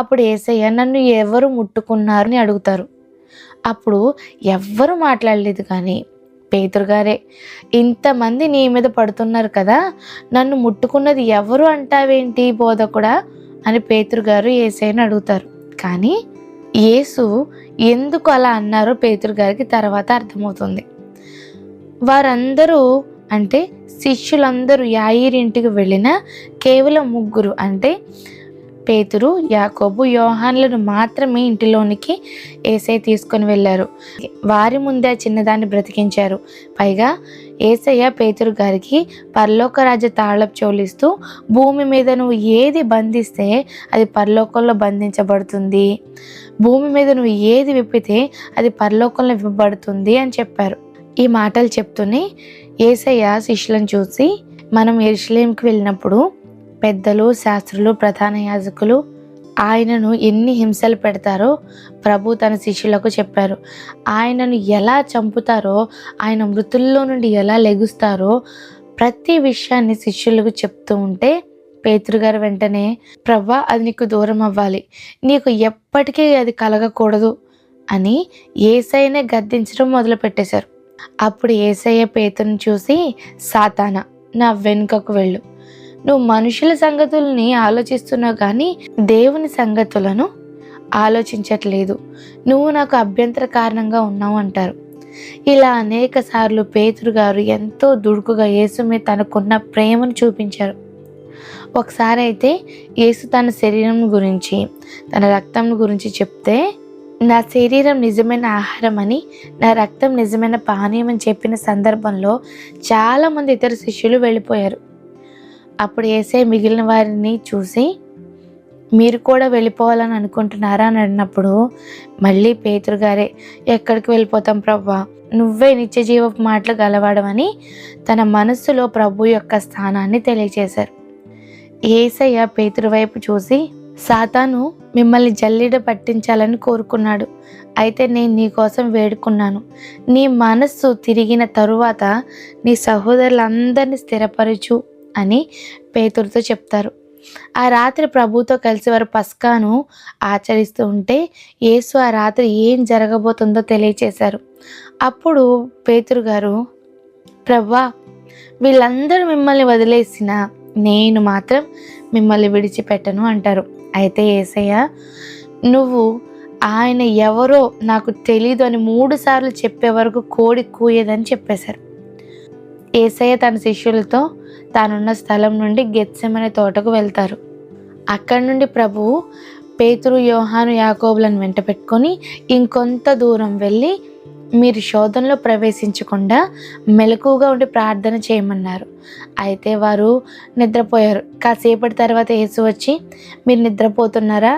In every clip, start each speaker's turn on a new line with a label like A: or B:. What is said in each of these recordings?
A: అప్పుడు యేసయ్య నన్ను ఎవరు ముట్టుకున్నారని అడుగుతారు. అప్పుడు ఎవ్వరు మాట్లాడలేదు, కానీ పేతురు గారే, ఇంతమంది నీ మీద పడుతున్నారు కదా, నన్ను ముట్టుకున్నది ఎవరు అంటావేంటి బోధకుడా అని పేతురు గారు యేసయ్యని అడుగుతారు. కానీ యేసు ఎందుకు అలా అన్నారో పేతురు గారికి తర్వాత అర్థమవుతుంది. వారందరూ అంటే శిష్యులందరూ యాయీరు ఇంటికి వెళ్ళిన కేవలం 3 అంటే పేతురు, యాకోబు, యోహాన్లను మాత్రమే ఇంటిలోనికి యేసయ్య తీసుకొని వెళ్ళారు. వారి ముందే ఆ చిన్నదాన్ని బ్రతికించారు. పైగా యేసయ్య పేతురు గారికి పరలోక రాజ్య తాళపు చెవులిస్తూ, భూమి మీద నువ్వు ఏది బంధిస్తే అది పరలోకంలో బంధించబడుతుంది, భూమి మీద నువ్వు ఏది విప్పితే అది పరలోకంలో విప్పబడుతుంది అని చెప్పారు. ఈ మాటలు చెప్తూనే యేసయ్య శిష్యులను చూసి, మనం యెరూషలేముకి వెళ్ళినప్పుడు పెద్దలు, శాస్త్రులు, ప్రధాన యాజకులు ఆయనను ఎన్ని హింసలు పెడతారో ప్రభు తన శిష్యులకు చెప్పారు. ఆయనను ఎలా చంపుతారో, ఆయన మృతుల్లో నుండి ఎలా లెగుస్తారో ప్రతి విషయాన్ని శిష్యులకు చెప్తూ ఉంటే పేతురు గారు వెంటనే, ప్రభువా అది నీకు దూరం అవ్వాలి, నీకు ఎప్పటికీ అది కలగకూడదు అని యేసయ్యనే గద్దించడం మొదలుపెట్టేశారు. అప్పుడు యేసయ్య పేతురుని చూసి, సాతానా, నా వెనుకకు వెళ్ళు, నువ్వు మనుషుల సంగతుల్ని ఆలోచిస్తున్నావు కానీ దేవుని సంగతులను ఆలోచించట్లేదు, నువ్వు నాకు అభ్యంతర కారణంగా ఉన్నావు అంటారు. ఇలా అనేక సార్లు పేతురు గారు ఎంతో దుడుకుగా యేసు మీద తనకున్న ప్రేమను చూపించారు. ఒకసారి అయితే యేసు తన శరీరం గురించి, తన రక్తం గురించి చెప్తే, నా శరీరం నిజమైన ఆహారం అని, నా రక్తం నిజమైన పానీయం అని చెప్పిన సందర్భంలో చాలామంది ఇతర శిష్యులు వెళ్ళిపోయారు. అప్పుడు యేసయ్య మిగిలిన వారిని చూసి, మీరు కూడా వెళ్ళిపోవాలని అనుకుంటున్నారా అని అన్నప్పుడు మళ్ళీ పేతురు గారే, ఎక్కడికి వెళ్ళిపోతాం ప్రభువా, నువ్వే నిత్య జీవపు మాటలు గలవాడమని తన మనస్సులో ప్రభు యొక్క స్థానాన్ని తెలియజేశారు. యేసయ్య పేతురు వైపు చూసి, సాతాను మిమ్మల్ని జల్లెడ పట్టించాలని కోరుకున్నాడు, అయితే నేను నీ కోసం వేడుకున్నాను, నీ మనస్సు తిరిగిన తరువాత నీ సహోదరులందరినీ స్థిరపరచు అని పేతురుతో చెప్తారు. ఆ రాత్రి ప్రభుతో కలిసి వారు పస్కాను ఆచరిస్తూ ఉంటే యేసు ఆ రాత్రి ఏం జరగబోతుందో తెలియచేశారు. అప్పుడు పేతురు గారు, ప్రభువా, వీళ్ళందరూ మిమ్మల్ని వదిలేసిన నేను మాత్రం మిమ్మల్ని విడిచిపెట్టను అంటారు. అయితే యేసయ్య, నువ్వు ఆయన ఎవరో నాకు తెలీదు అని 3 సార్లు చెప్పే వరకు కోడి కూయదని చెప్పేశారు. యేసయ్య తన శిష్యులతో తానున్న స్థలం నుండి గెత్సెమనే తోటకు వెళ్తారు. అక్కడి నుండి ప్రభువు పేతురు, యోహాను, యాకోబులను వెంట పెట్టుకొని ఇంకొంత దూరం వెళ్ళి, మీరు శోధనలో ప్రవేశించకుండా మెలకువగా ఉండి ప్రార్థన చేయమన్నారు. అయితే వారు నిద్రపోయారు. కాసేపటి తర్వాత యేసు వచ్చి, మీరు నిద్రపోతున్నారా,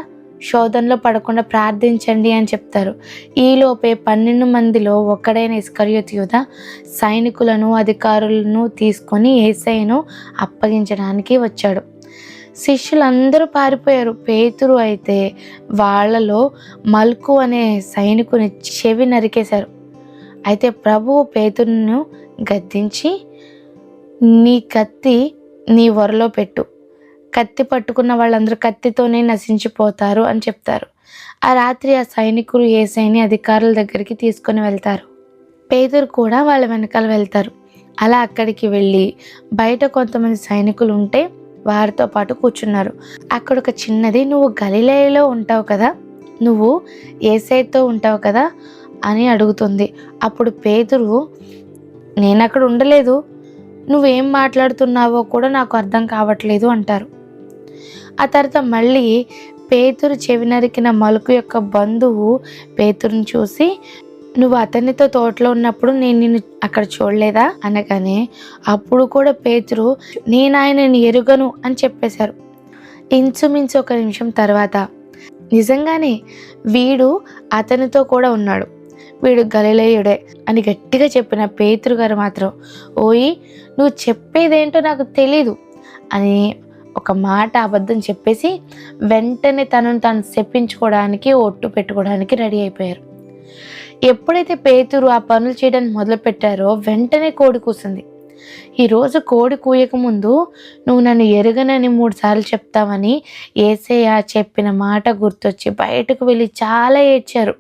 A: శోధనలో పడకుండా ప్రార్థించండి అని చెప్తారు. ఈలోపే 12 మందిలో ఒక్కడైన ఇస్కరియోతు యూదా సైనికులను, అధికారులను తీసుకొని యేసయ్యను అప్పగించడానికి వచ్చాడు. శిష్యులందరూ పారిపోయారు. పేతురు అయితే వాళ్ళలో మల్కు అనే సైనికుని చెవి నరికేశారు. అయితే ప్రభువు పేతురును గద్దించి, నీ కత్తి నీ వరలో పెట్టు, కత్తి పట్టుకున్న వాళ్ళందరూ కత్తితోనే నశించిపోతారు అని చెప్తారు. ఆ రాత్రి ఆ సైనికులు యేసయ్యని అధికారుల దగ్గరికి తీసుకొని వెళ్తారు. పేతురు కూడా వాళ్ళ వెనకాల వెళ్తారు. అలా అక్కడికి వెళ్ళి బయట కొంతమంది సైనికులు ఉంటే వారితో పాటు కూర్చున్నారు. అక్కడ ఒక చిన్నది, నువ్వు గలిలయలో ఉంటావు కదా, నువ్వు యేసయ్యతో ఉంటావు కదా అని అడుగుతుంది. అప్పుడు పేతురు, నేను అక్కడ ఉండలేదు, నువ్వేం మాట్లాడుతున్నావో కూడా నాకు అర్థం కావట్లేదు అంటారు. ఆ తర్వాత మళ్ళీ పేతురు చెవి నరికిన మలుకు యొక్క బంధువు పేతురుని చూసి, నువ్వు అతనితో తోటలో ఉన్నప్పుడు నేను నిన్ను అక్కడ చూడలేదా అనగానే అప్పుడు కూడా పేతురు, నేను ఆయనని ఎరుగను అని చెప్పేశారు. ఇంచుమించు 1 నిమిషం తర్వాత, నిజంగానే వీడు అతనితో కూడా ఉన్నాడు, వీడు గలిలయుడే అని గట్టిగా చెప్పిన పేతురు గారు మాత్రం, ఓయి, నువ్వు చెప్పేదేంటో నాకు తెలీదు అని ఒక మాట అబద్ధం చెప్పేసి వెంటనే తనను తాను చెప్పించుకోవడానికి, ఒట్టు పెట్టుకోవడానికి రెడీ అయిపోయారు. ఎప్పుడైతే పేతురు ఆ పనులు చేయడానికి మొదలు పెట్టారో వెంటనే కోడి కూసింది. ఈరోజు కోడి కూయకముందు నువ్వు నన్ను ఎరుగనని 3 సార్లు చెప్తావని యేసయ్య చెప్పిన మాట గుర్తొచ్చి బయటకు వెళ్ళి చాలా ఏడ్చారు.